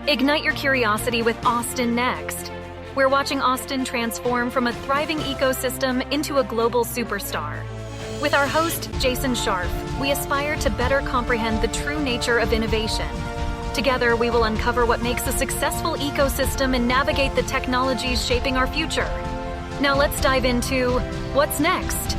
Ignite your curiosity with Austin Next. We're watching Austin transform from a thriving ecosystem into a global superstar. With our host, Jason Scharf, we aspire to better comprehend the true nature of innovation. Together, we will uncover what makes a successful ecosystem and navigate the technologies shaping our future. Now let's dive into what's next.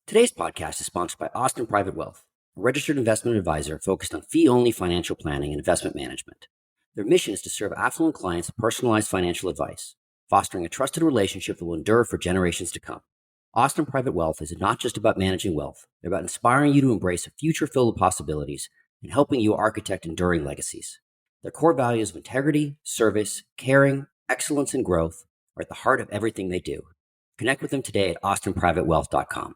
Today's podcast is sponsored by Austin Private Wealth, a registered investment advisor focused on fee-only financial planning and investment management. Their mission is to serve affluent clients with personalized financial advice, fostering a trusted relationship that will endure for generations to come. Austin Private Wealth is not just about managing wealth. They're about inspiring you to embrace a future filled with possibilities and helping you architect enduring legacies. Their core values of integrity, service, caring, excellence, and growth are at the heart of everything they do. Connect with them today at austinprivatewealth.com.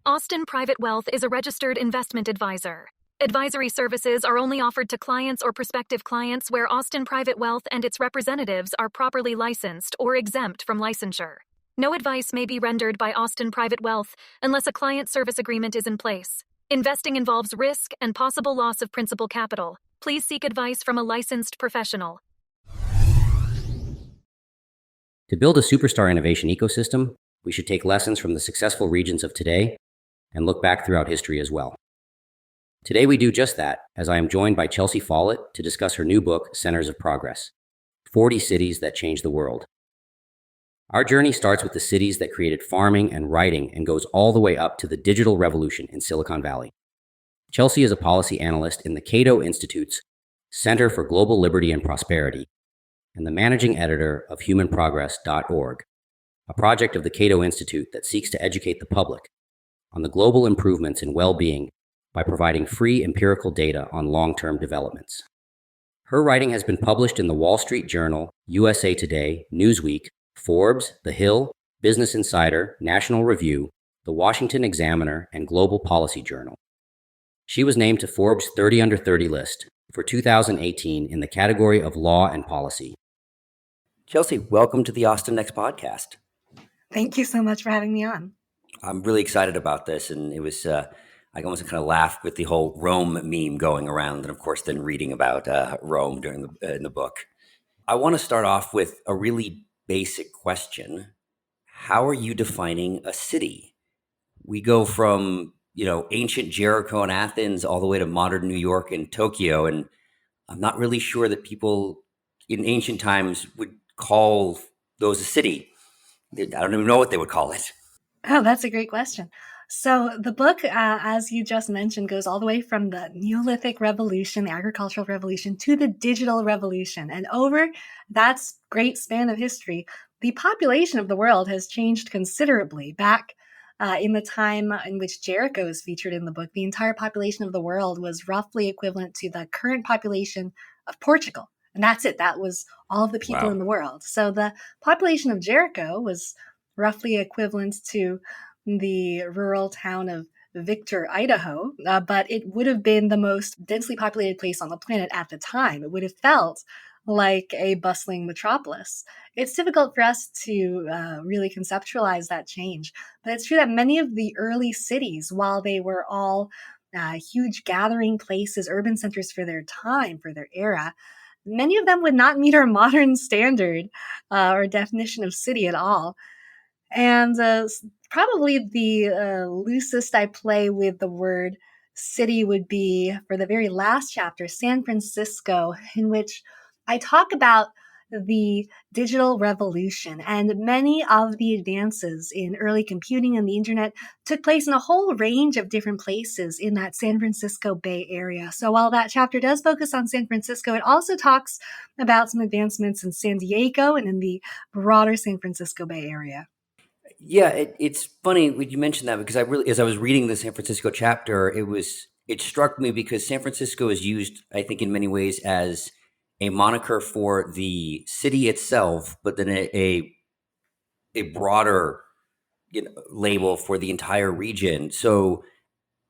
Austin Private Wealth is a registered investment advisor. Advisory services are only offered to clients or prospective clients where Austin Private Wealth and its representatives are properly licensed or exempt from licensure. No advice may be rendered by Austin Private Wealth unless a client service agreement is in place. Investing involves risk and possible loss of principal capital. Please seek advice from a licensed professional. To build a superstar innovation ecosystem, we should take lessons from the successful regions of today and look back throughout history as well. Today we do just that, as I am joined by Chelsea Follett to discuss her new book, Centers of Progress, 40 Cities That Changed the World. Our journey starts with the cities that created farming and writing and goes all the way up to the digital revolution in Silicon Valley. Chelsea is a policy analyst in the Cato Institute's Center for Global Liberty and Prosperity and the managing editor of humanprogress.org, a project of the Cato Institute that seeks to educate the public on the global improvements in well-being by providing free empirical data on long-term developments. Her writing has been published in the Wall Street Journal, USA Today, Newsweek, Forbes, The Hill, Business Insider, National Review, The Washington Examiner, and Global Policy Journal. She was named to Forbes 30 Under 30 list for 2018 in the category of law and policy. Chelsea, welcome to the Austin Next podcast. Thank you so much for having me on. I'm really excited about this, and it was I almost kind of laughed with the whole Rome meme going around, and of course then reading about Rome during in the book. I want to start off with a really basic question. How are you defining a city? We go from, ancient Jericho and Athens all the way to modern New York and Tokyo, and I'm not really sure that people in ancient times would call those a city. I don't even know what they would call it. Oh, that's a great question. So the book, as you just mentioned, goes all the way from the Neolithic Revolution, the agricultural revolution, to the digital revolution. And over that great span of history, the population of the world has changed considerably. Back in the time in which Jericho is featured in the book, the entire population of the world was roughly equivalent to the current population of Portugal. And that's it. That was all of the people in the world. So the population of Jericho was roughly equivalent to the rural town of Victor, Idaho, but it would have been the most densely populated place on the planet at the time. It would have felt like a bustling metropolis. It's difficult for us to really conceptualize that change, but it's true that many of the early cities, while they were all huge gathering places, urban centers for their time, for their era, many of them would not meet our modern standard or definition of city at all. And probably the loosest I play with the word city would be for the very last chapter, San Francisco, in which I talk about the digital revolution, and many of the advances in early computing and the internet took place in a whole range of different places in that San Francisco Bay Area. So while that chapter does focus on San Francisco, it also talks about some advancements in San Diego and in the broader San Francisco Bay Area. Yeah, it's funny when you mentioned that, because as I was reading the San Francisco chapter, it struck me because San Francisco is used, I think, in many ways as a moniker for the city itself, but then a broader label for the entire region. So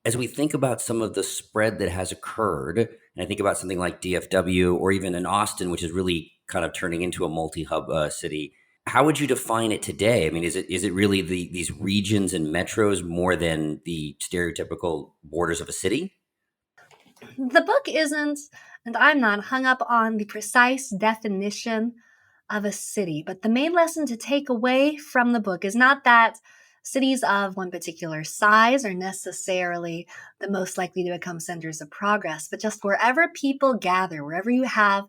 as we think about some of the spread that has occurred, and I think about something like DFW or even in Austin, which is really kind of turning into a multi-hub city, How would you define it today? I mean, is it really these regions and metros more than the stereotypical borders of a city? The book isn't, and I'm not hung up on the precise definition of a city, but the main lesson to take away from the book is not that cities of one particular size are necessarily the most likely to become centers of progress, but just wherever people gather, wherever you have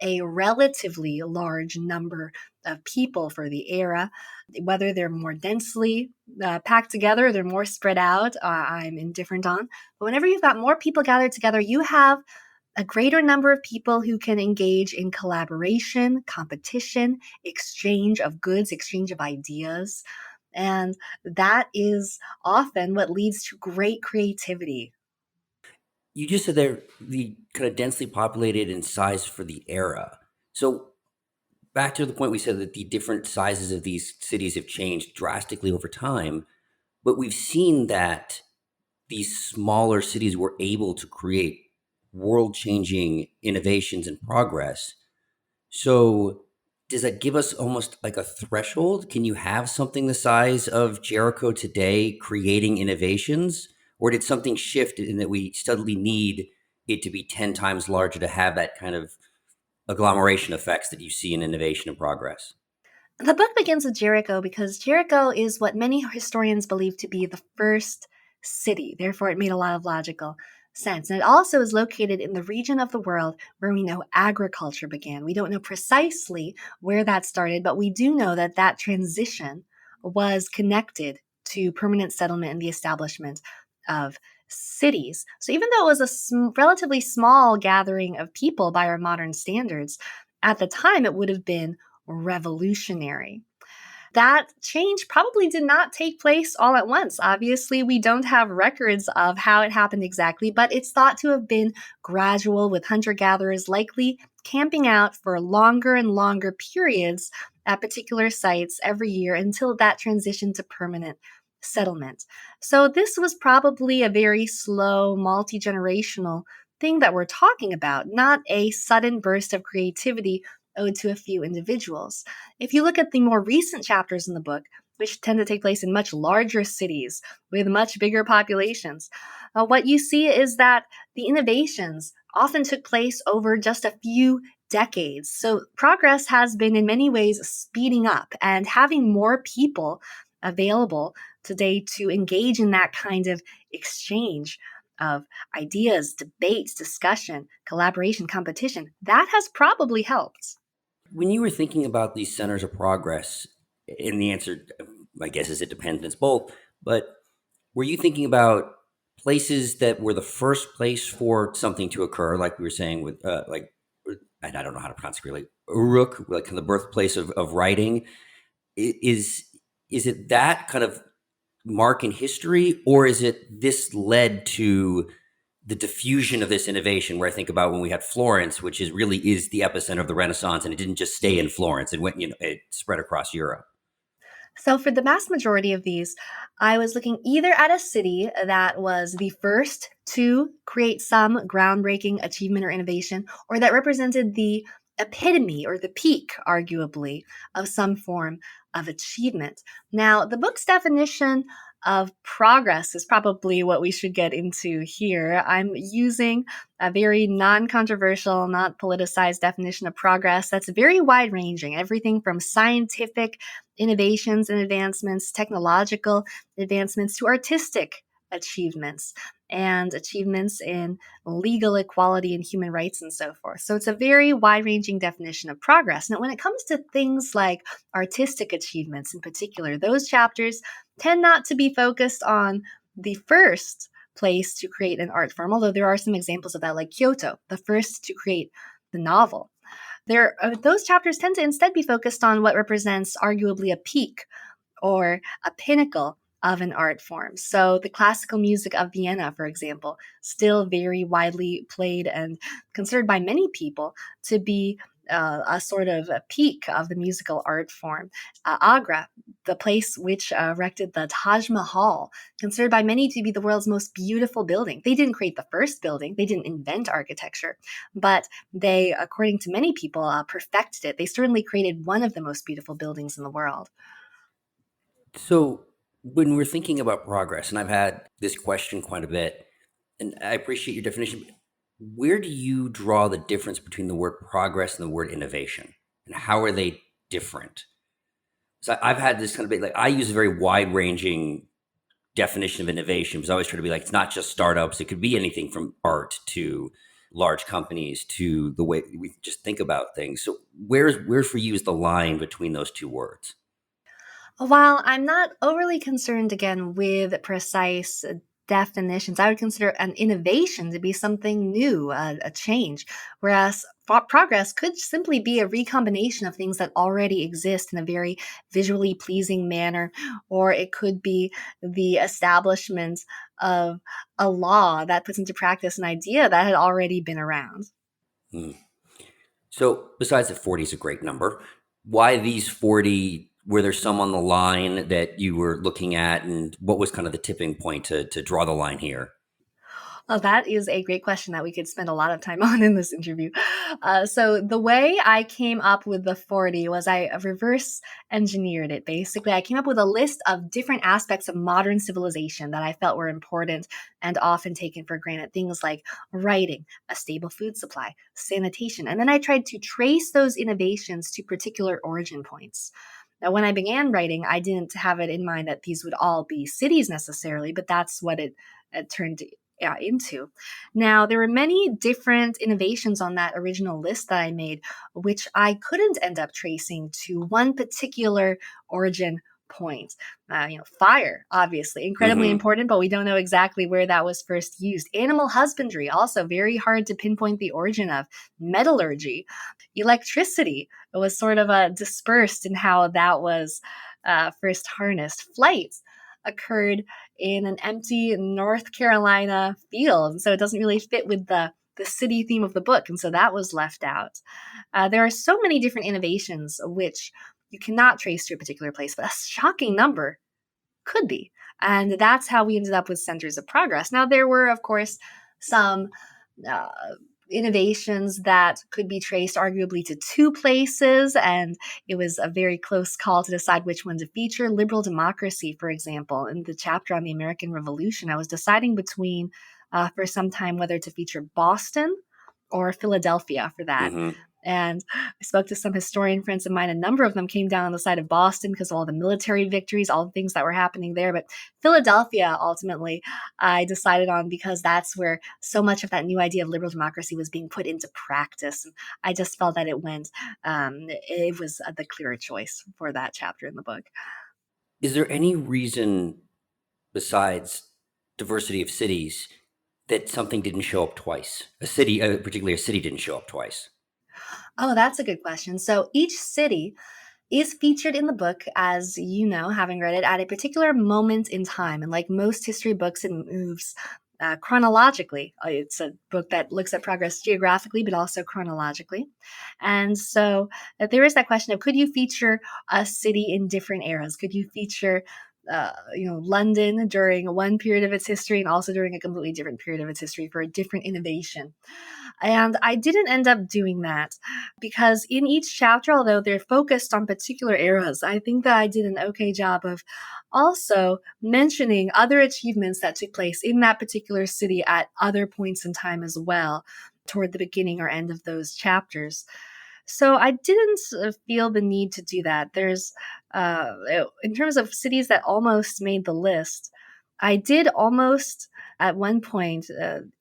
a relatively large number of people for the era, whether they're more densely packed together or they're more spread out, I'm indifferent on. But whenever you've got more people gathered together, you have a greater number of people who can engage in collaboration, competition, exchange of goods, exchange of ideas. And that is often what leads to great creativity. You just said they're the kind of densely populated in size for the era. So back to the point we said that the different sizes of these cities have changed drastically over time, but we've seen that these smaller cities were able to create world-changing innovations and progress. So does that give us almost like a threshold? Can you have something the size of Jericho today creating innovations? Or did something shift in that we suddenly need it to be 10 times larger to have that kind of agglomeration effects that you see in innovation and progress? The book begins with Jericho because Jericho is what many historians believe to be the first city. Therefore, it made a lot of logical sense. And it also is located in the region of the world where we know agriculture began. We don't know precisely where that started, but we do know that that transition was connected to permanent settlement and the establishment of cities. So even though it was a relatively small gathering of people by our modern standards, at the time it would have been revolutionary. That change probably did not take place all at once. Obviously, we don't have records of how it happened exactly, but it's thought to have been gradual, with hunter gatherers likely camping out for longer and longer periods at particular sites every year until that transition to permanent settlement. So, this was probably a very slow, multi generational thing that we're talking about, not a sudden burst of creativity owed to a few individuals. If you look at the more recent chapters in the book, which tend to take place in much larger cities with much bigger populations, what you see is that the innovations often took place over just a few decades. So progress has been in many ways speeding up, and having more people available today to engage in that kind of exchange of ideas, debates, discussion, collaboration, competition, that has probably helped. When you were thinking about these centers of progress, and the answer, I guess, is it depends, and it's both, but were you thinking about places that were the first place for something to occur, like we were saying with, and I don't know how to pronounce it really, Uruk, like kind of the birthplace of writing? Is is it that kind of mark in history, or is it this led to the diffusion of this innovation? Where I think about when we had Florence, which is really is the epicenter of the Renaissance, and it didn't just stay in Florence; it went, it spread across Europe. So, for the vast majority of these, I was looking either at a city that was the first to create some groundbreaking achievement or innovation, or that represented the epitome or the peak, arguably, of some form of achievement. Now, the book's definition of progress is probably what we should get into here. I'm using a very non controversial, not politicized definition of progress that's very wide ranging, everything from scientific innovations and advancements, technological advancements, to artistic achievements and achievements in legal equality and human rights and so forth. So it's a very wide ranging definition of progress. Now, when it comes to things like artistic achievements in particular, those chapters tend not to be focused on the first place to create an art form, although there are some examples of that, like Kyoto, the first to create the novel. Those chapters tend to instead be focused on what represents arguably a peak or a pinnacle of an art form. So the classical music of Vienna, for example, still very widely played and considered by many people to be a sort of a peak of the musical art form. Agra, the place which erected the Taj Mahal, considered by many to be the world's most beautiful building. They didn't create the first building, they didn't invent architecture, but they, according to many people, perfected it. They certainly created one of the most beautiful buildings in the world. So, when we're thinking about progress, and I've had this question quite a bit, and I appreciate your definition, where do you draw the difference between the word progress and the word innovation? And how are they different? So I've had this kind of like I use a very wide ranging definition of innovation because I always try to be like it's not just startups. It could be anything from art to large companies to the way we just think about things. So where's for you is the line between those two words? While I'm not overly concerned again with precise definitions, I would consider an innovation to be something new, a change, whereas progress could simply be a recombination of things that already exist in a very visually pleasing manner, or it could be the establishment of a law that puts into practice an idea that had already been around. Hmm. So besides that 40 is a great number, why these 40? Were there some on the line that you were looking at, and what was kind of the tipping point to draw the line here? Oh, that is a great question that we could spend a lot of time on in this interview. So the way I came up with the 40 was I reverse engineered it. Basically, I came up with a list of different aspects of modern civilization that I felt were important and often taken for granted. Things like writing, a stable food supply, sanitation. And then I tried to trace those innovations to particular origin points. Now, when I began writing, I didn't have it in mind that these would all be cities necessarily, but that's what it turned into. Now, there were many different innovations on that original list that I made, which I couldn't end up tracing to one particular origin point. Fire, obviously, incredibly Mm-hmm. important, but we don't know exactly where that was first used. Animal husbandry, also very hard to pinpoint the origin of. Metallurgy, electricity, it was sort of dispersed in how that was first harnessed. Flight occurred in an empty North Carolina field. And so it doesn't really fit with the city theme of the book. And so that was left out. There are so many different innovations which you cannot trace to a particular place, but a shocking number could be. And that's how we ended up with centers of progress. Now, there were, of course, some uh, innovations that could be traced arguably to two places, and it was a very close call to decide which one to feature. Liberal democracy, for example, in the chapter on the American Revolution, I was deciding between, for some time, whether to feature Boston or Philadelphia for that. Mm-hmm. And I spoke to some historian friends of mine. A number of them came down on the side of Boston because of all the military victories, all the things that were happening there. But Philadelphia, ultimately, I decided on because that's where so much of that new idea of liberal democracy was being put into practice. And I just felt that it was the clearer choice for that chapter in the book. Is there any reason besides diversity of cities that something didn't show up twice? A city, particularly a city, didn't show up twice. Oh, that's a good question. So each city is featured in the book, as you know, having read it, at a particular moment in time. And like most history books, it moves chronologically. It's a book that looks at progress geographically, but also chronologically. And so there is that question of could you feature a city in different eras? Could you feature London during one period of its history and also during a completely different period of its history for a different innovation? And I didn't end up doing that because in each chapter, although they're focused on particular eras, I think that I did an okay job of also mentioning other achievements that took place in that particular city at other points in time as well, toward the beginning or end of those chapters. So I didn't feel the need to do that. In terms of cities that almost made the list, I did almost at one point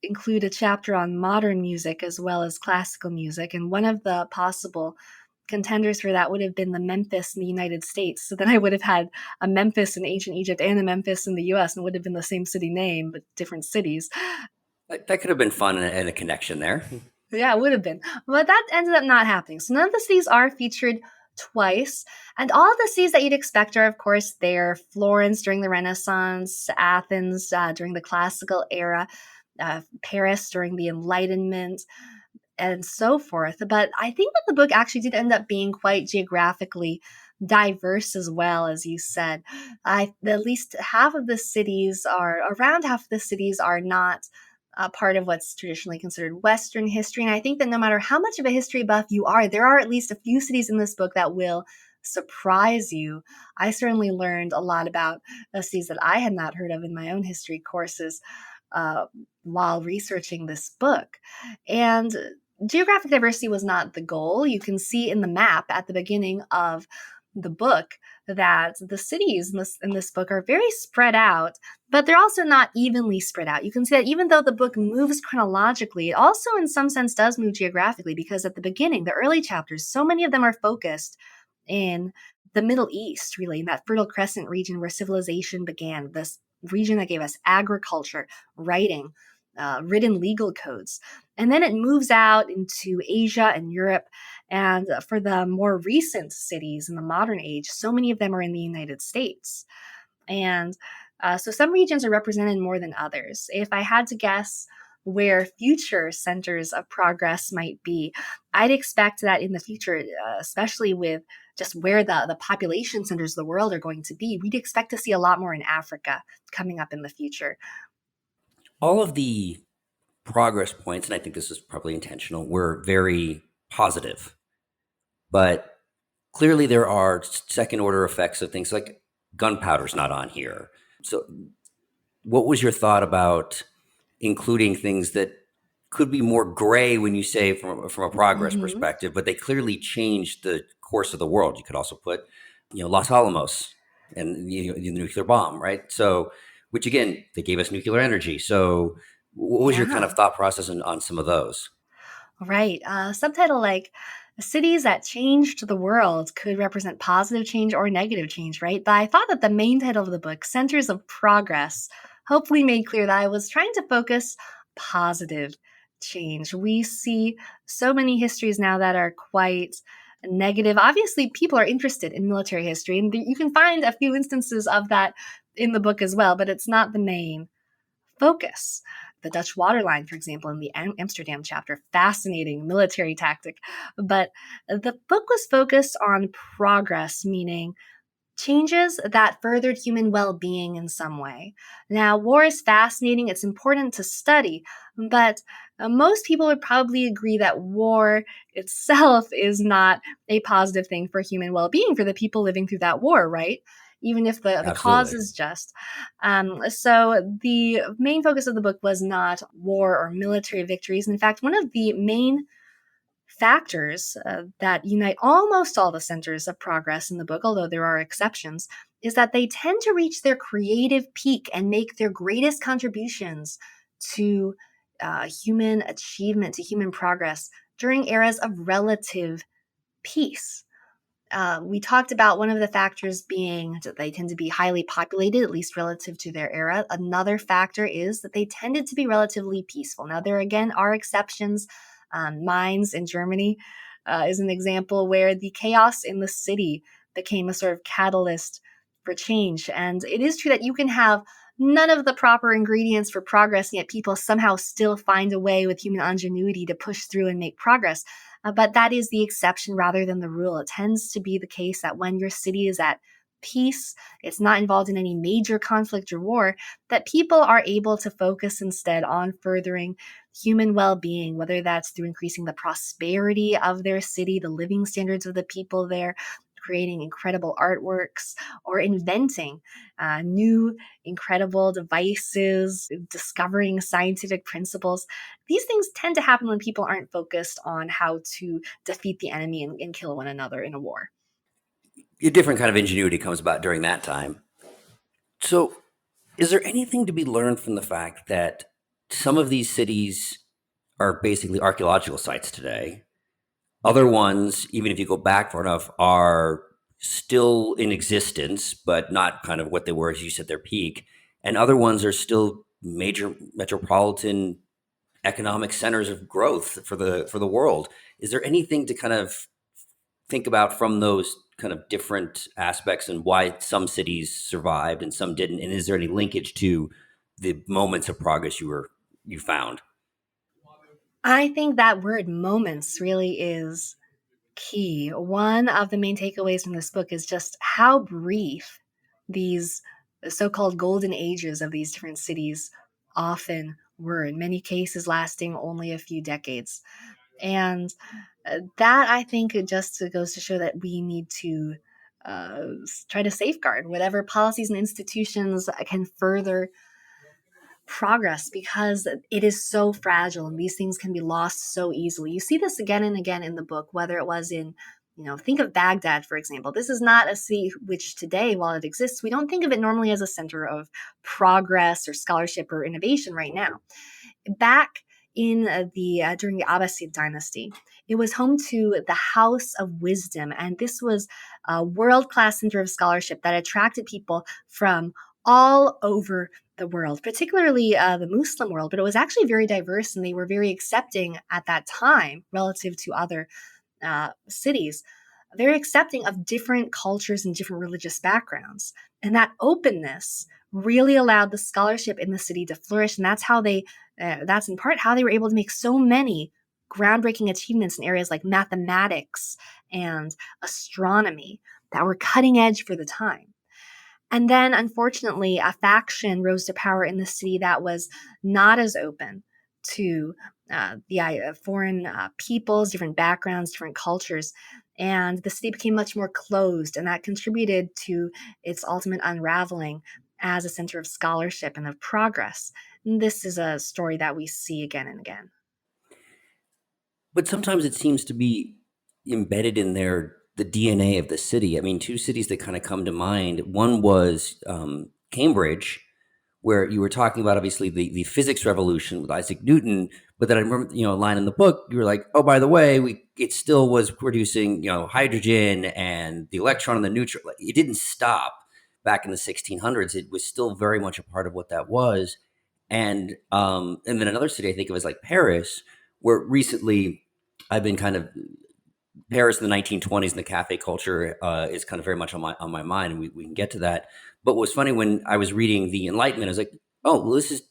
include a chapter on modern music as well as classical music. And one of the possible contenders for that would have been the Memphis in the United States. So then I would have had a Memphis in ancient Egypt and a Memphis in the US, and it would have been the same city name, but different cities. That could have been fun and a connection there. Yeah, it would have been. But that ended up not happening. So none of the cities are featured twice. And all of the cities that you'd expect are, of course, there. Florence during the Renaissance, Athens during the classical era, Paris during the Enlightenment, and so forth. But I think that the book actually did end up being quite geographically diverse as well, as you said. At least half of the cities are, around half of the cities are not part of what's traditionally considered Western history. And I think that no matter how much of a history buff you are, there are at least a few cities in this book that will surprise you. I certainly learned a lot about cities that I had not heard of in my own history courses uh, while researching this book. And geographic diversity was not the goal. You can see in the map at the beginning of the book that the cities in this book are very spread out, but they're also not evenly spread out. You can see that even though the book moves chronologically, it also in some sense does move geographically, because at the beginning, the early chapters, so many of them are focused in the Middle East, really, in that Fertile Crescent region where civilization began, this region that gave us agriculture, writing, written legal codes. And then it moves out into Asia and Europe. And for the more recent cities in the modern age, so many of them are in the United States. And so some regions are represented more than others. If I had to guess where future centers of progress might be, I'd expect that in the future, especially with just where the population centers of the world are going to be, we'd expect to see a lot more in Africa coming up in the future. All of the progress points, and I think this is probably intentional, were very positive. But clearly there are second order effects of things like gunpowder's not on here. So what was your thought about including things that could be more gray when you say from a progress perspective, but they clearly changed the course of the world? You could also put, Los Alamos and the nuclear bomb, right? So, which again, they gave us nuclear energy. So what was your kind of thought process on some of those? Right. Subtitle like cities that changed the world could represent positive change or negative change, right? But I thought that the main title of the book, Centers of Progress, hopefully made clear that I was trying to focus positive change. We see so many histories now that are quite negative. Obviously, people are interested in military history, and you can find a few instances of that in the book as well, but it's not the main focus. The Dutch waterline, for example, in the Amsterdam chapter, fascinating military tactic. But the book was focused on progress, meaning changes that furthered human well-being in some way. Now, war is fascinating. It's important to study, but most people would probably agree that war itself is not a positive thing for human well-being for the people living through that war, right? Even if the cause is just. So the main focus of the book was not war or military victories. In fact, one of the main factors that unite almost all the centers of progress in the book, although there are exceptions, is that they tend to reach their creative peak and make their greatest contributions to human achievement, to human progress during eras of relative peace. We talked about one of the factors being that they tend to be highly populated, at least relative to their era. Another factor is that they tended to be relatively peaceful. Now, there again are exceptions. Mainz in Germany is an example where the chaos in the city became a sort of catalyst for change. And it is true that you can have none of the proper ingredients for progress, and yet people somehow still find a way with human ingenuity to push through and make progress. But that is the exception rather than the rule. It tends to be the case that when your city is at peace, it's not involved in any major conflict or war, that people are able to focus instead on furthering human well-being, whether that's through increasing the prosperity of their city, the living standards of the people there, creating incredible artworks, or inventing new incredible devices, discovering scientific principles. These things tend to happen when people aren't focused on how to defeat the enemy and kill one another in a war. A different kind of ingenuity comes about during that time. So, is there anything to be learned from the fact that some of these cities are basically archaeological sites today? Other ones, even if you go back far enough, are still in existence, but not kind of what they were, as you said, their peak. And other ones are still major metropolitan economic centers of growth for the world. Is there anything to kind of think about from those kind of different aspects and why some cities survived and some didn't? And is there any linkage to the moments of progress you found? I think that word moments really is key. One of the main takeaways from this book is just how brief these so-called golden ages of these different cities often were, in many cases lasting only a few decades. And that, I think, it just goes to show that we need to try to safeguard whatever policies and institutions can further progress, because it is so fragile and these things can be lost so easily. You see this again and again in the book, whether it was in, think of Baghdad, for example. This is not a city which today, while it exists, we don't think of it normally as a center of progress or scholarship or innovation right now. Back in the during the Abbasid dynasty, it was home to the House of Wisdom, and this was a world-class center of scholarship that attracted people from all over the world, particularly the Muslim world, but it was actually very diverse, and they were very accepting at that time relative to other cities, very accepting of different cultures and different religious backgrounds. And that openness really allowed the scholarship in the city to flourish. And that's in part how they were able to make so many groundbreaking achievements in areas like mathematics and astronomy that were cutting edge for the time. And then, unfortunately, a faction rose to power in the city that was not as open to the foreign peoples, different backgrounds, different cultures. And the city became much more closed, and that contributed to its ultimate unraveling as a center of scholarship and of progress. And this is a story that we see again and again. But sometimes it seems to be embedded in the DNA of the city. I mean, two cities that kind of come to mind. One was Cambridge, where you were talking about obviously the physics revolution with Isaac Newton. But then I remember, a line in the book, you were like, oh, by the way, it still was producing, hydrogen and the electron and the neutron. It didn't stop back in the 1600s. It was still very much a part of what that was. And then another city, I think it was like Paris, where recently I've been kind of Paris in the 1920s and the cafe culture is kind of very much on my mind, and we can get to that. But what was funny when I was reading the Enlightenment, I was like, oh, well, this is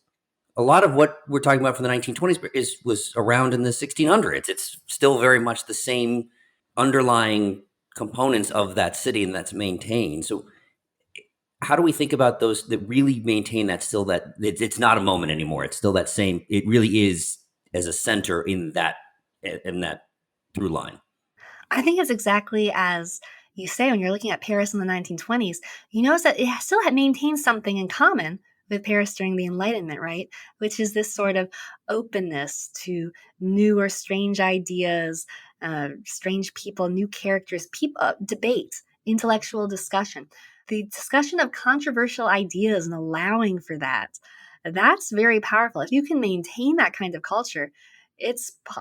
a lot of what we're talking about from the 1920s was around in the 1600s. It's still very much the same underlying components of that city, and that's maintained. So how do we think about those that really maintain that still, that it's not a moment anymore? It's still that same, it really is as a center in that through line. I think it's exactly as you say when you're looking at Paris in the 1920s. You notice that it still had maintained something in common with Paris during the Enlightenment, right? Which is this sort of openness to new or strange ideas, strange people, new characters, debate, intellectual discussion. The discussion of controversial ideas and allowing for that's very powerful. If you can maintain that kind of culture,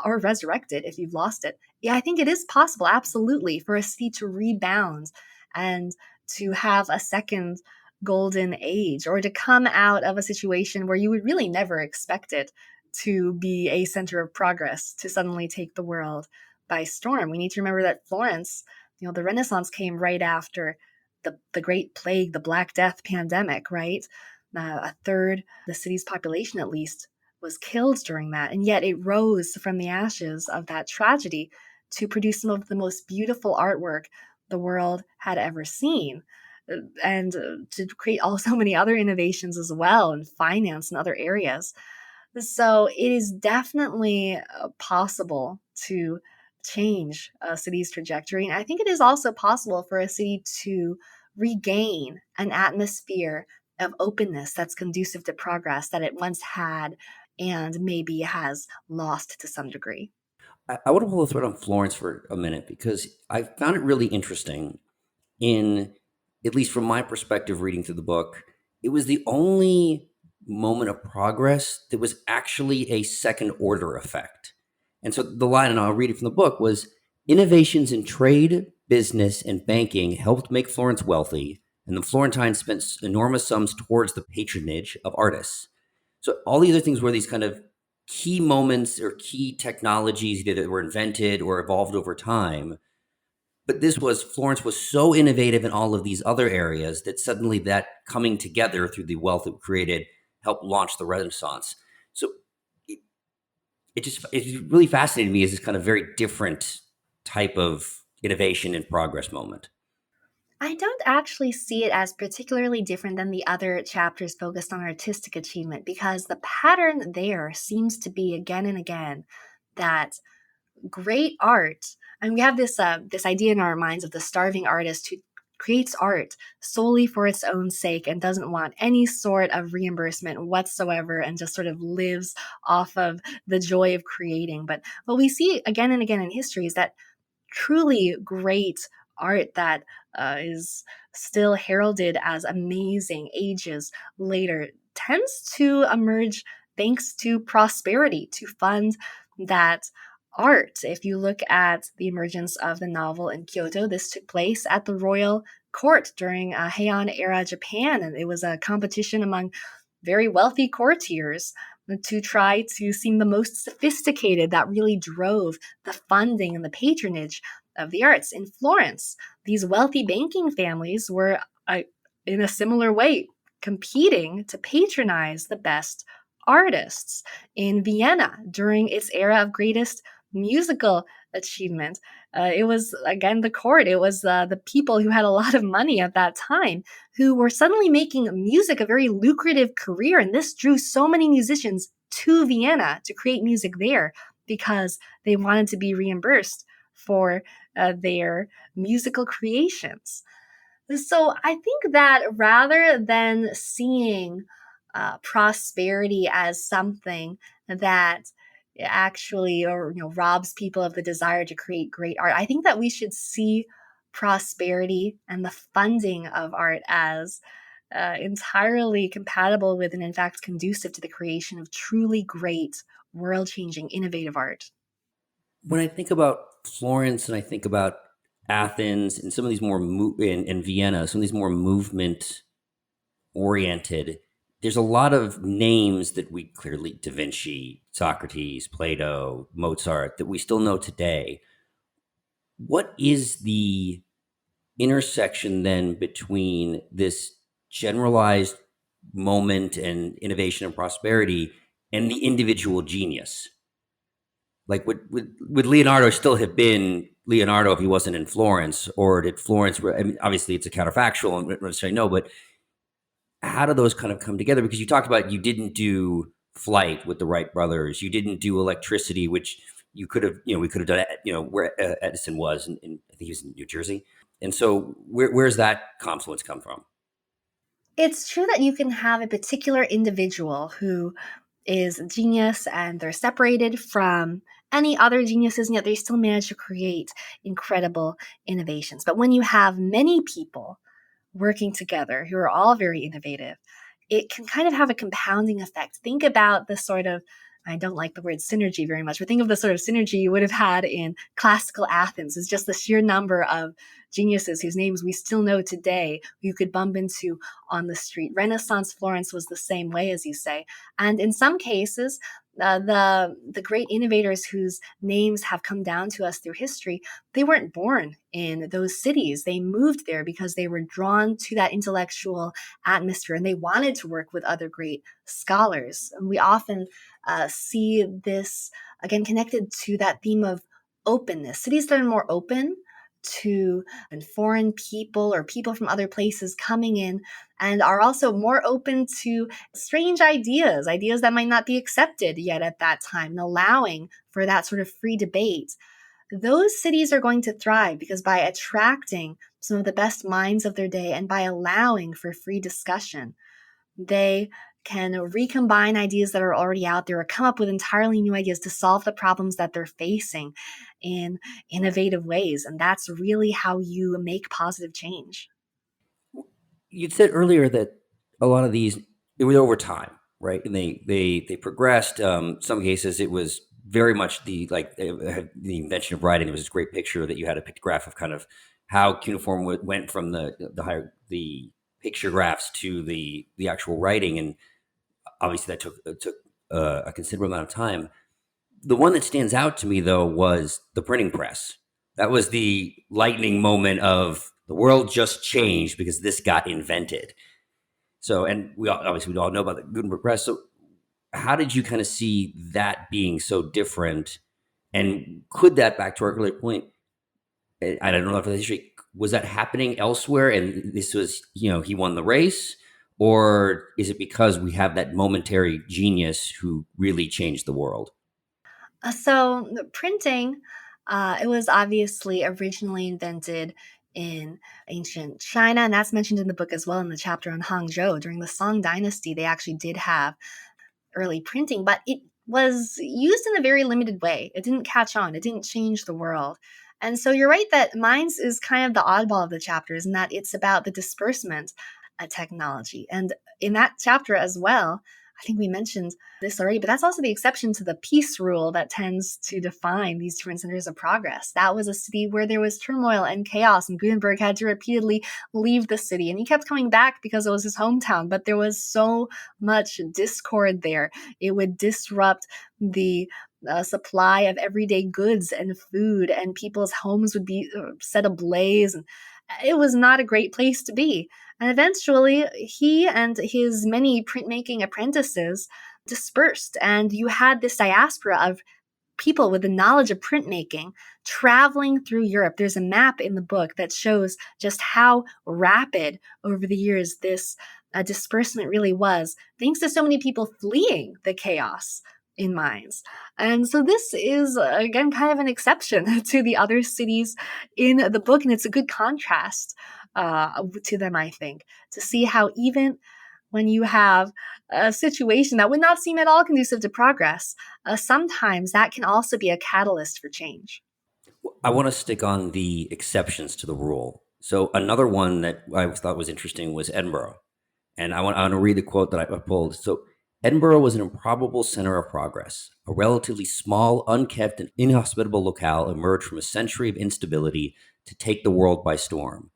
or resurrect it if you've lost it. Yeah, I think it is possible, absolutely, for a city to rebound and to have a second golden age, or to come out of a situation where you would really never expect it to be a center of progress, to suddenly take the world by storm. We need to remember that Florence, the Renaissance came right after the Great Plague, the Black Death pandemic, right? A third, the city's population at least, was killed during that. And yet it rose from the ashes of that tragedy to produce some of the most beautiful artwork the world had ever seen, and to create so many other innovations as well in finance and other areas. So it is definitely possible to change a city's trajectory. And I think it is also possible for a city to regain an atmosphere of openness that's conducive to progress that it once had and maybe has lost to some degree. I want to pull the thread on Florence for a minute, because I found it really interesting at least from my perspective reading through the book, it was the only moment of progress that was actually a second order effect. And so the line, and I'll read it from the book, was innovations in trade, business, and banking helped make Florence wealthy, and the Florentines spent enormous sums towards the patronage of artists. So all the other things were these kind of key moments or key technologies that were invented or evolved over time. But Florence was so innovative in all of these other areas that suddenly that coming together through the wealth it created helped launch the Renaissance. So it really fascinated me as this kind of very different type of innovation and progress moment? I don't actually see it as particularly different than the other chapters focused on artistic achievement, because the pattern there seems to be again and again that great art, and we have this idea in our minds of the starving artist who creates art solely for its own sake and doesn't want any sort of reimbursement whatsoever and just sort of lives off of the joy of creating. But what we see again and again in history is that truly great art that is still heralded as amazing ages later tends to emerge thanks to prosperity, to fund that art. If you look at the emergence of the novel in Kyoto, this took place at the royal court during Heian era Japan, and it was a competition among very wealthy courtiers to try to seem the most sophisticated. That really drove the funding and the patronage of the arts. In Florence, these wealthy banking families were, in a similar way, competing to patronize the best artists. In Vienna, during its era of greatest musical achievement, it was again the court. It was the people who had a lot of money at that time who were suddenly making music a very lucrative career. And this drew so many musicians to Vienna to create music there because they wanted to be reimbursed for their musical creations. So I think that rather than seeing prosperity as something that actually, or robs people of the desire to create great art, I think that we should see prosperity and the funding of art as entirely compatible with, and in fact conducive to, the creation of truly great, world-changing, innovative art. When I think about Florence and I think about Athens and some of these more in Vienna, some of these more movement oriented, there's a lot of names that we clearly, Da Vinci, Socrates, Plato, Mozart, that we still know today. What is the intersection then between this generalized moment and innovation and prosperity and the individual genius? Like, would Leonardo still have been Leonardo if he wasn't in Florence? Or did Florence, I mean, obviously it's a counterfactual, and let's say no, but how do those kind of come together? Because you talked about you didn't do flight with the Wright brothers. You didn't do electricity, which you could have, we could have done, where Edison was, I think he was in New Jersey. And so where's that confluence come from? It's true that you can have a particular individual who is a genius and they're separated from any other geniuses, and yet they still manage to create incredible innovations. But when you have many people working together who are all very innovative, it can kind of have a compounding effect. Think about the sort of, I don't like the word synergy very much, but think of the sort of synergy you would have had in classical Athens. It's just the sheer number of geniuses whose names we still know today, you could bump into on the street. Renaissance Florence was the same way, as you say. And in some cases, the great innovators whose names have come down to us through history, they weren't born in those cities. They moved there because they were drawn to that intellectual atmosphere and they wanted to work with other great scholars. And we often see this, again, connected to that theme of openness. Cities that are more open to foreign people or people from other places coming in, and are also more open to strange ideas that might not be accepted yet at that time, and allowing for that sort of free debate. Those cities are going to thrive because by attracting some of the best minds of their day and by allowing for free discussion, they can recombine ideas that are already out there or come up with entirely new ideas to solve the problems that they're facing in innovative ways. And that's really how you make positive change. You said earlier that a lot of these, it was over time, right? And they progressed. Some cases it was very much the invention of writing. It was this great picture that you had a pictograph of kind of how cuneiform went from the pictographs to the actual writing, and obviously that took a considerable amount of time. The one that stands out to me, though, was the printing press. That was the lightning moment of the world just changed because this got invented. So, and we all know about the Gutenberg press. So, how did you kind of see that being so different? And could that, back to our earlier point, I don't know if the history was that happening elsewhere, and this was, he won the race, or is it because we have that momentary genius who really changed the world? So the printing, it was obviously originally invented in ancient China, and that's mentioned in the book as well in the chapter on Hangzhou. During the Song Dynasty, they actually did have early printing, but it was used in a very limited way. It didn't catch on, it didn't change the world. And so you're right that Mines is kind of the oddball of the chapters in that it's about the disbursement technology. And in that chapter as well, I think we mentioned this already, but that's also the exception to the peace rule that tends to define these different centers of progress. That was a city where there was turmoil and chaos, and Gutenberg had to repeatedly leave the city. And he kept coming back because it was his hometown, but there was so much discord there. It would disrupt the supply of everyday goods and food, and people's homes would be set ablaze. And it was not a great place to be. And eventually, he and his many printmaking apprentices dispersed, and you had this diaspora of people with the knowledge of printmaking traveling through Europe. There's a map in the book that shows just how rapid over the years this disbursement really was, thanks to so many people fleeing the chaos in Mines. And so this is, again, kind of an exception to the other cities in the book, and it's a good contrast to them, I think, to see how even when you have a situation that would not seem at all conducive to progress, sometimes that can also be a catalyst for change. I want to stick on the exceptions to the rule. So another one that I thought was interesting was Edinburgh. And I want to read the quote that I pulled. So Edinburgh was an improbable center of progress. A relatively small, unkept, and inhospitable locale emerged from a century of instability to take the world by storm.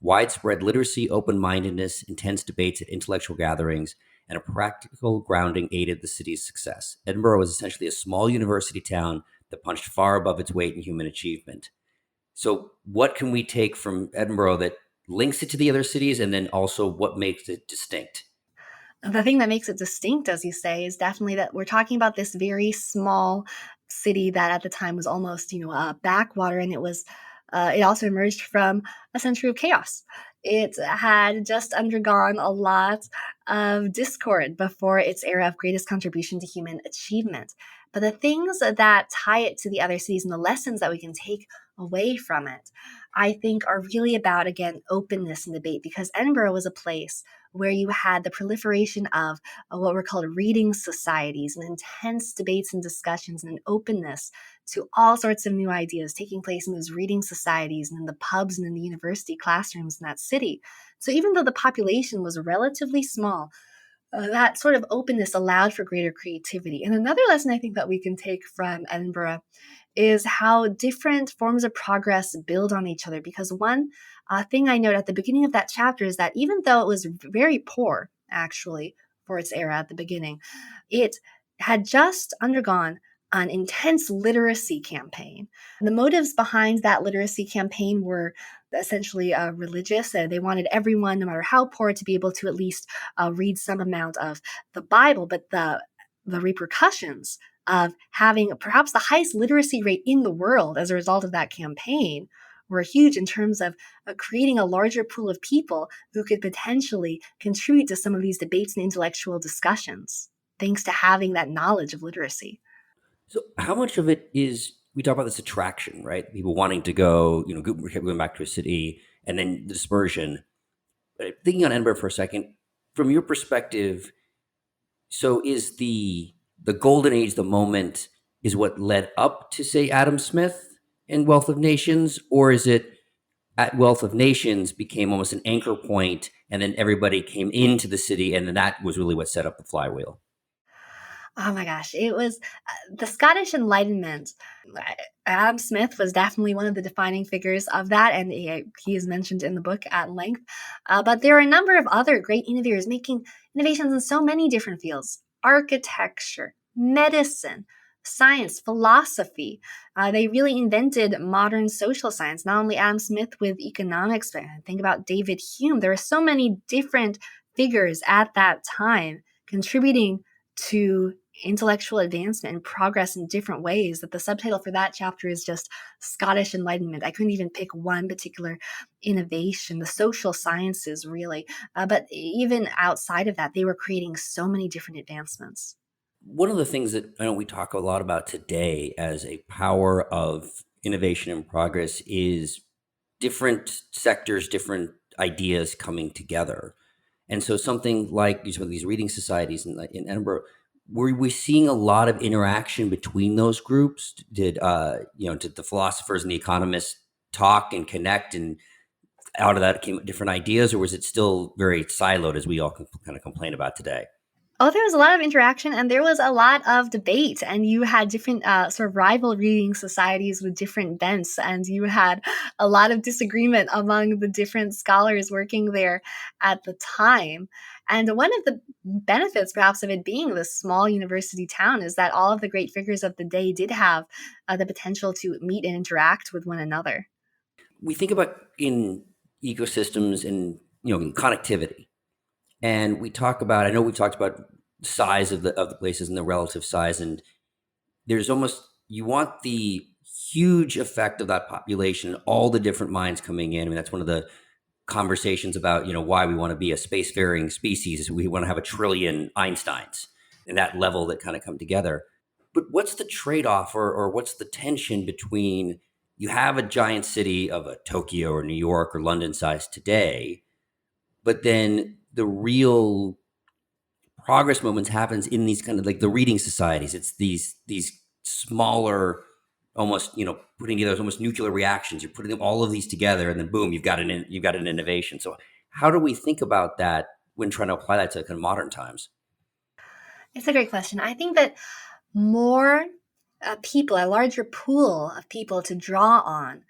Widespread literacy, open-mindedness, intense debates at intellectual gatherings, and a practical grounding aided the city's success. Edinburgh was essentially a small university town that punched far above its weight in human achievement. So, what can we take from Edinburgh that links it to the other cities, and then also what makes it distinct? The thing that makes it distinct, as you say, is definitely that we're talking about this very small city that at the time was almost, a backwater, and it also emerged from a century of chaos. It had just undergone a lot of discord before its era of greatest contribution to human achievement. But the things that tie it to the other cities and the lessons that we can take away from it, I think are really about, again, openness and debate, because Edinburgh was a place where you had the proliferation of what were called reading societies and intense debates and discussions and an openness to all sorts of new ideas taking place in those reading societies and in the pubs and in the university classrooms in that city. So even though the population was relatively small, that sort of openness allowed for greater creativity. And another lesson I think that we can take from Edinburgh is how different forms of progress build on each other. Because one thing I note at the beginning of that chapter is that even though it was very poor, actually, for its era at the beginning, it had just undergone an intense literacy campaign. The motives behind that literacy campaign were essentially religious. They wanted everyone, no matter how poor, to be able to at least read some amount of the Bible. But the repercussions of having perhaps the highest literacy rate in the world as a result of that campaign were huge in terms of creating a larger pool of people who could potentially contribute to some of these debates and intellectual discussions, thanks to having that knowledge of literacy. So, how much of it is, we talk about this attraction, right? People wanting to go, going back to a city, and then the dispersion. Thinking on Edinburgh for a second, from your perspective, so is the golden age, the moment, is what led up to, say, Adam Smith and Wealth of Nations, or is it at Wealth of Nations became almost an anchor point, and then everybody came into the city, and then that was really what set up the flywheel? Oh my gosh, it was the Scottish Enlightenment. Adam Smith was definitely one of the defining figures of that, and he is mentioned in the book at length. But there are a number of other great innovators making innovations in so many different fields: architecture, medicine, science, philosophy. They really invented modern social science. Not only Adam Smith with economics, but think about David Hume. There are so many different figures at that time contributing to intellectual advancement and progress in different ways that the subtitle for that chapter is just Scottish Enlightenment. I couldn't even pick one particular innovation, the social sciences, really. But even outside of that, they were creating so many different advancements. One of the things that I know we talk a lot about today as a power of innovation and progress is different sectors, different ideas coming together. And so something like some of these reading societies in Edinburgh, were we seeing a lot of interaction between those groups? Did the philosophers and the economists talk and connect, and out of that came different ideas, or was it still very siloed as we all kind of complain about today? Oh, there was a lot of interaction and there was a lot of debate, and you had different sort of rival reading societies with different bents, and you had a lot of disagreement among the different scholars working there at the time. And one of the benefits, perhaps, of it being this small university town is that all of the great figures of the day did have the potential to meet and interact with one another. We think about in ecosystems and in connectivity, and we talk about. I know we've talked about size of the places and the relative size, and there's almost you want the huge effect of that population, all the different minds coming in. I mean, that's one of the conversations about why we want to be a spacefaring species. Is we want to have a trillion Einsteins and that level that kind of come together. But what's the trade-off, or what's the tension between you have a giant city of a Tokyo or New York or London size today, but then the real progress moments happens in these kind of like the reading societies. It's these smaller, almost putting together almost nuclear reactions. You're putting them all of these together, and then boom, you've got an innovation. So how do we think about that when trying to apply that to kind of modern times? It's a great question. I think that more people, a larger pool of people to draw on,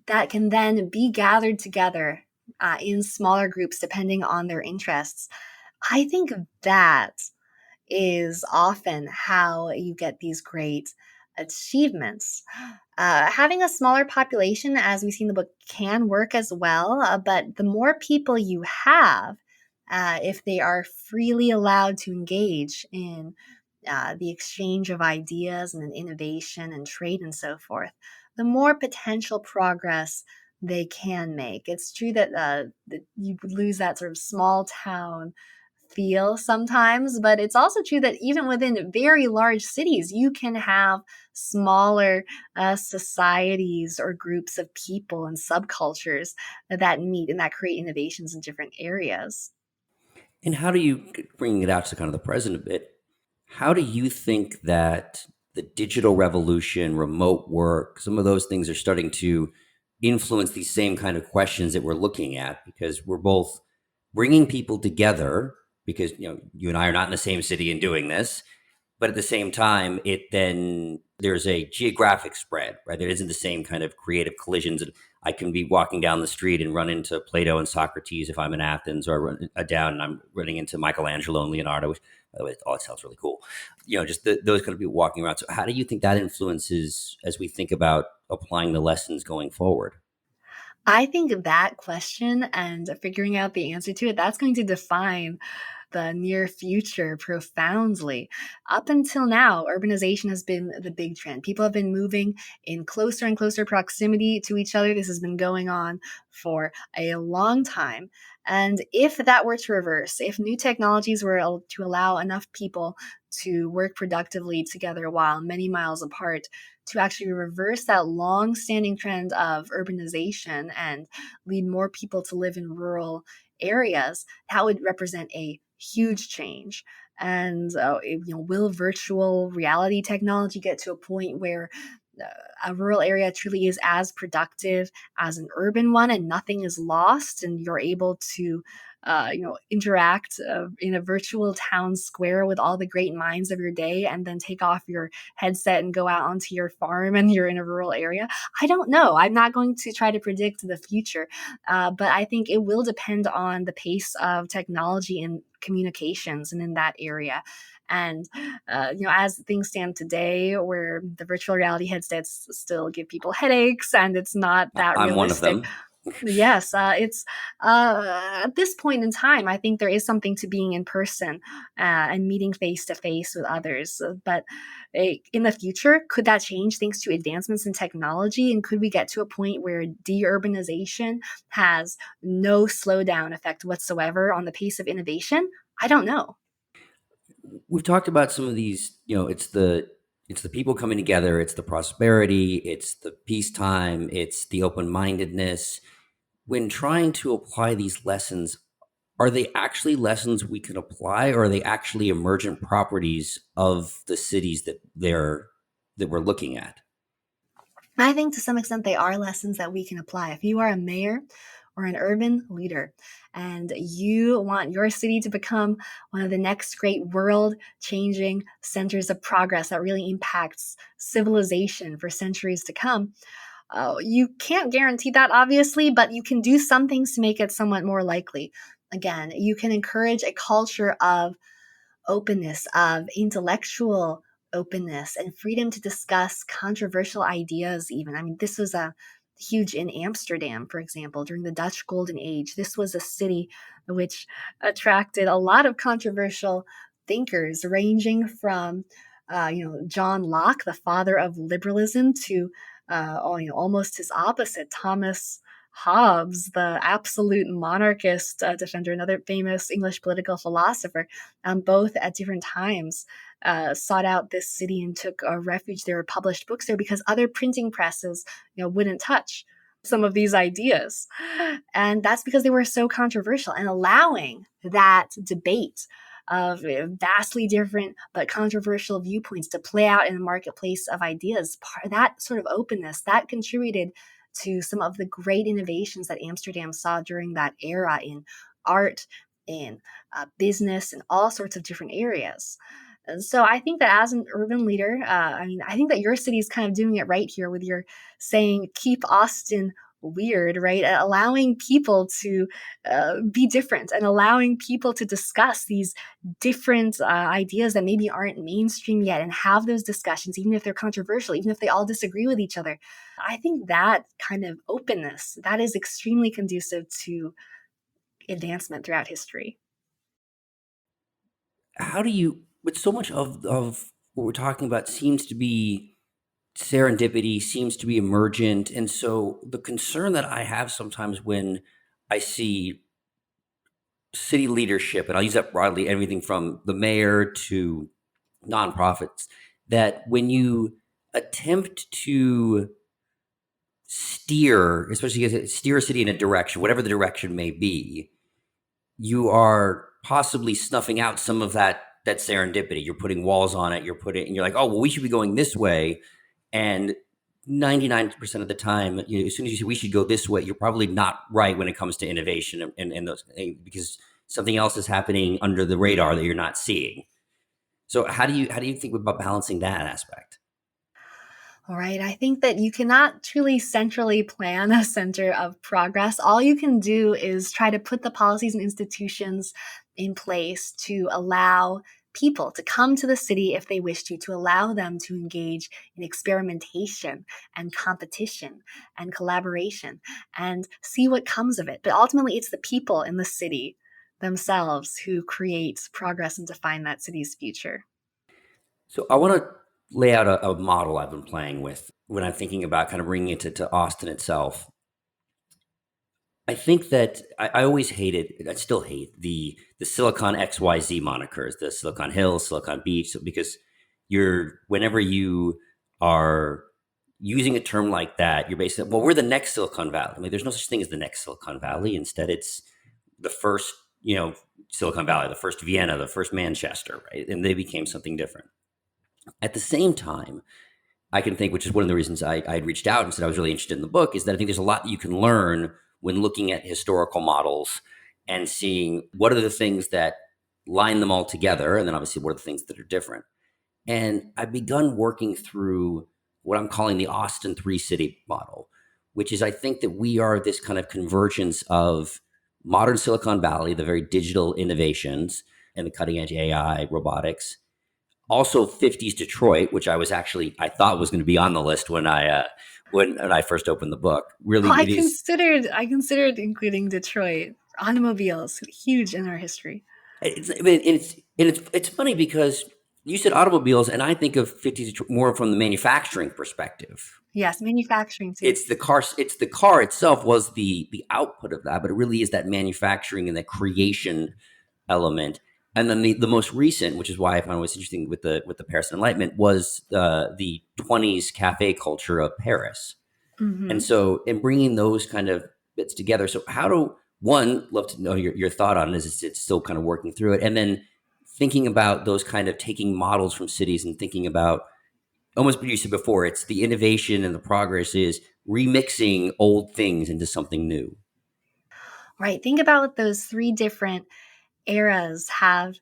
that can then be gathered together in smaller groups depending on their interests. I think that is often how you get these great achievements. Having a smaller population, as we see in the book, can work as well, but the more people you have, if they are freely allowed to engage in the exchange of ideas and innovation and trade and so forth, the more potential progress they can make. It's true that you lose that sort of small town feel sometimes, but it's also true that even within very large cities, you can have smaller societies or groups of people and subcultures that meet and that create innovations in different areas. And how do you, bringing it out to kind of the present a bit, how do you think that the digital revolution, remote work, some of those things are starting to influence these same kind of questions that we're looking at? Because we're both bringing people together, because you and I are not in the same city and doing this, but at the same time, there's a geographic spread, right? There isn't the same kind of creative collisions. I can be walking down the street and run into Plato and Socrates if I'm in Athens, or I run down and I'm running into Michelangelo and Leonardo, which, by the way, all it sounds really cool. Just those kind of people walking around. So how do you think that influences as we think about applying the lessons going forward? I think that question and figuring out the answer to it, that's going to define the near future profoundly. Up until now, urbanization has been the big trend. People have been moving in closer and closer proximity to each other. This has been going on for a long time. And if that were to reverse, if new technologies were to allow enough people to work productively together while many miles apart, to actually reverse that long-standing trend of urbanization and lead more people to live in rural areas, that would represent a huge change. And will virtual reality technology get to a point where a rural area truly is as productive as an urban one, and nothing is lost, and you're able to interact in a virtual town square with all the great minds of your day, and then take off your headset and go out onto your farm and you're in a rural area? I don't know. I'm not going to try to predict the future, but I think it will depend on the pace of technology and communications and in that area. And as things stand today, where the virtual reality headsets still give people headaches and it's not that I'm one of realistic. them. Yes, it's at this point in time, I think there is something to being in person and meeting face to face with others. But in the future, could that change thanks to advancements in technology? And could we get to a point where deurbanization has no slowdown effect whatsoever on the pace of innovation? I don't know. We've talked about some of these, it's the people coming together, it's the prosperity, it's the peacetime, it's the open-mindedness. When trying to apply these lessons, are they actually lessons we can apply, or are they actually emergent properties of the cities that we're looking at? I think to some extent they are lessons that we can apply. If you are a mayor or an urban leader and you want your city to become one of the next great world changing centers of progress that really impacts civilization for centuries to come, you can't guarantee that, obviously, but you can do some things to make it somewhat more likely. Again, you can encourage a culture of openness, of intellectual openness, and freedom to discuss controversial ideas, even. I mean, this was a huge in Amsterdam, for example, during the Dutch Golden Age. This was a city which attracted a lot of controversial thinkers, ranging from John Locke, the father of liberalism, to almost his opposite, Thomas Hobbes, the absolute monarchist defender, another famous English political philosopher. Both at different times sought out this city and took refuge there, published books there, because other printing presses, wouldn't touch some of these ideas. And that's because they were so controversial, and allowing that debate of vastly different but controversial viewpoints to play out in a marketplace of ideas, that sort of openness, that contributed to some of the great innovations that Amsterdam saw during that era in art, in business, and all sorts of different areas. And so I think that as an urban leader, I think that your city is kind of doing it right here with your saying, keep Austin weird, right? Allowing people to be different and allowing people to discuss these different ideas that maybe aren't mainstream yet, and have those discussions, even if they're controversial, even if they all disagree with each other. I think that kind of openness, that is extremely conducive to advancement throughout history. How do you, but so much of what we're talking about seems to be serendipity, seems to be emergent. And so the concern that I have sometimes when I see city leadership, and I'll use that broadly, everything from the mayor to nonprofits, that when you attempt to steer, especially steer a city in a direction, whatever the direction may be, you are possibly snuffing out some of that serendipity. You're putting walls on it. And you're like, oh, well, we should be going this way. And 99% of the time, as soon as you say we should go this way, you're probably not right when it comes to innovation and those, because something else is happening under the radar that you're not seeing. So how do you think about balancing that aspect? All right. I think that you cannot truly centrally plan a center of progress. All you can do is try to put the policies and institutions in place to allow people to come to the city if they wish to allow them to engage in experimentation and competition and collaboration and see what comes of it. But ultimately, it's the people in the city themselves who create progress and define that city's future. So I want to lay out a model I've been playing with when I'm thinking about kind of bringing it to Austin itself. I think that I always hated, I still hate the Silicon XYZ monikers, the Silicon Hills, Silicon Beach, because whenever you are using a term like that, you're basically, well, we're the next Silicon Valley. I mean, there's no such thing as the next Silicon Valley. Instead, it's the first, Silicon Valley, the first Vienna, the first Manchester, right? And they became something different. At the same time, I can think, which is one of the reasons I had reached out and said I was really interested in the book, is that I think there's a lot that you can learn when looking at historical models and seeing what are the things that line them all together, and then obviously what are the things that are different. And I've begun working through what I'm calling the Austin three city model, which is I think that we are this kind of convergence of modern Silicon Valley, the very digital innovations and the cutting edge AI, robotics, also 50s Detroit, which I thought was going to be on the list when I when I first opened the book. Oh, Really, it is. I considered including Detroit. Automobiles, huge in our history. It's funny because you said automobiles, and I think of 50s more from the manufacturing perspective. Yes, manufacturing too. It's the car itself was the output of that, but it really is that manufacturing and that creation element. And then the most recent, which is why I found it was interesting with the Paris Enlightenment, was the 20s cafe culture of Paris. And Hmm. so in bringing those kind of bits together, so how do one, love to know your thought on it, is it's still kind of working through it, and then thinking about those kind of taking models from cities and thinking about almost what you said before, it's the innovation and the progress is remixing old things into something new. Right. Think about what those three different eras have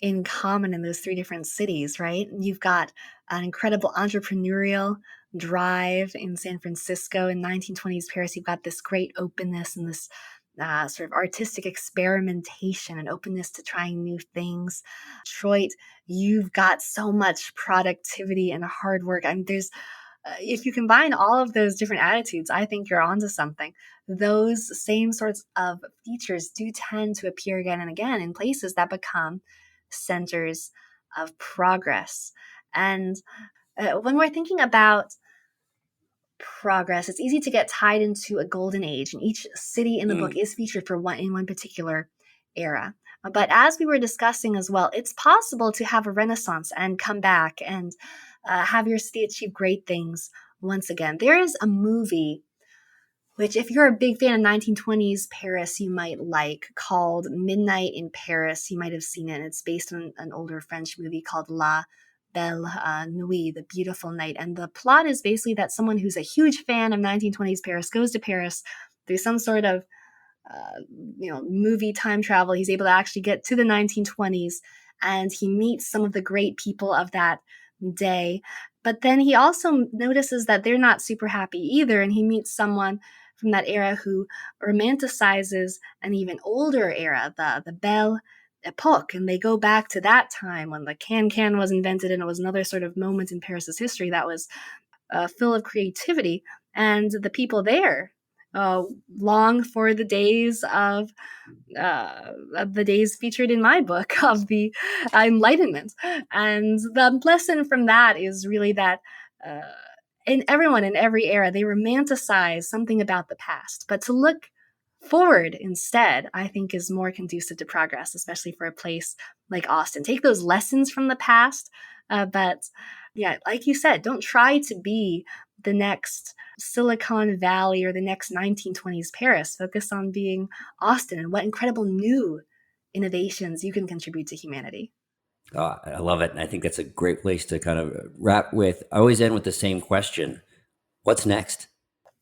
in common in those three different cities, right? You've got an incredible entrepreneurial drive in San Francisco in 1920s Paris. You've got this great openness and this sort of artistic experimentation and openness to trying new things. Detroit, you've got so much productivity and hard work. I mean, there's if you combine all of those different attitudes, I think you're onto something. Those same sorts of features do tend to appear again and again in places that become centers of progress. And when we're thinking about progress, it's easy to get tied into a golden age, and each city in the book Mm. is featured for one particular era. But as we were discussing as well, it's possible to have a renaissance and come back and have your city achieve great things once again. There is a movie which, if you're a big fan of 1920s Paris, you might like, called Midnight in Paris. You might have seen it. It's based on an older French movie called La Belle Nuit, The Beautiful Night. And the plot is basically that someone who's a huge fan of 1920s Paris goes to Paris through some sort of uh, movie time travel. He's able to actually get to the 1920s, and he meets some of the great people of that day. But then he also notices that they're not super happy either, and he meets someone from that era who romanticizes an even older era, the Belle Epoque, and they go back to that time when the can was invented, and it was another sort of moment in Paris's history that was full of creativity. And the people there uh, long for the days featured in my book of the Enlightenment. And the lesson from that is really that uh, in everyone in every era, they romanticize something about the past, but to look forward instead, I think is more conducive to progress, especially for a place like Austin. Take those lessons from the past, but yeah, like you said, don't try to be the next Silicon Valley or the next 1920s Paris. Focus on being Austin and what incredible new innovations you can contribute to humanity. I love it. And I think that's a great place to kind of wrap with. I always end with the same question. What's next?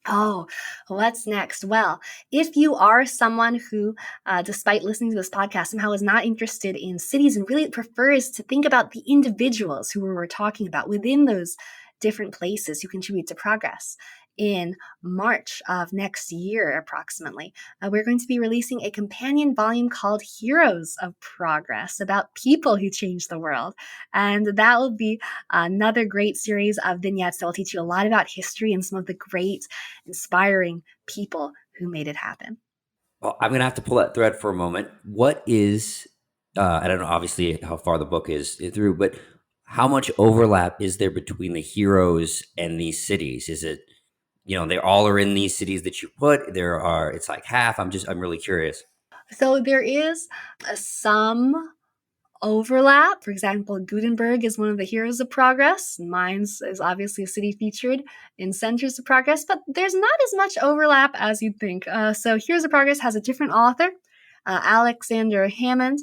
Oh, what's next? Well, if you are someone who, despite listening to this podcast, somehow is not interested in cities and really prefers to think about the individuals who we were talking about within those different places who contribute to progress, in March of next year, approximately, we're going to be releasing a companion volume called Heroes of Progress about people who change the world. And that will be another great series of vignettes that will teach you a lot about history and some of the great inspiring people who made it happen. Well, I'm going to have to pull that thread for a moment. What is, I don't know, obviously, how far the book is through, but how much overlap is there between the heroes and these cities? Is it, they all are in these cities that you put? It's like half. I'm really curious. So there is some overlap. For example, Gutenberg is one of the heroes of progress. Mainz is obviously a city featured in Centers of Progress, but there's not as much overlap as you'd think. So Heroes of Progress has a different author, Alexander Hammond,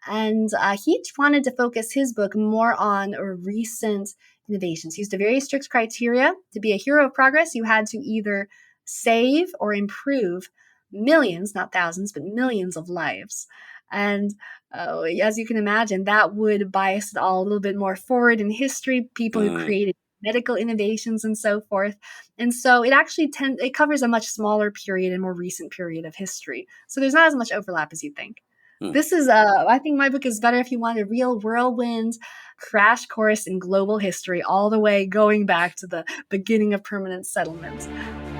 and he wanted to focus his book more on recent innovations. He used a very strict criteria. To be a hero of progress, you had to either save or improve millions, not thousands, but millions of lives. And as you can imagine, that would bias it all a little bit more forward in history, people who Mm. created medical innovations and so forth. And so it covers a much smaller period and more recent period of history. So there's not as much overlap as you think. This is, I think my book is better if you want a real whirlwind crash course in global history, all the way going back to the beginning of permanent settlement.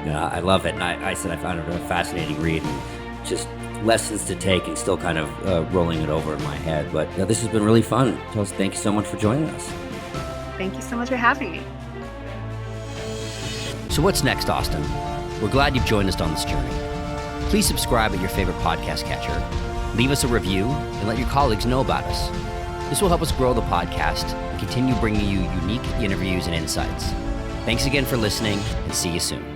Yeah, I love it. And I said I found it a fascinating read and just lessons to take and still kind of rolling it over in my head. But this has been really fun. Chelsea, thank you so much for joining us. Thank you so much for having me. So what's next, Austin? We're glad you've joined us on this journey. Please subscribe at your favorite podcast catcher, leave us a review, and let your colleagues know about us. This will help us grow the podcast and continue bringing you unique interviews and insights. Thanks again for listening, and see you soon.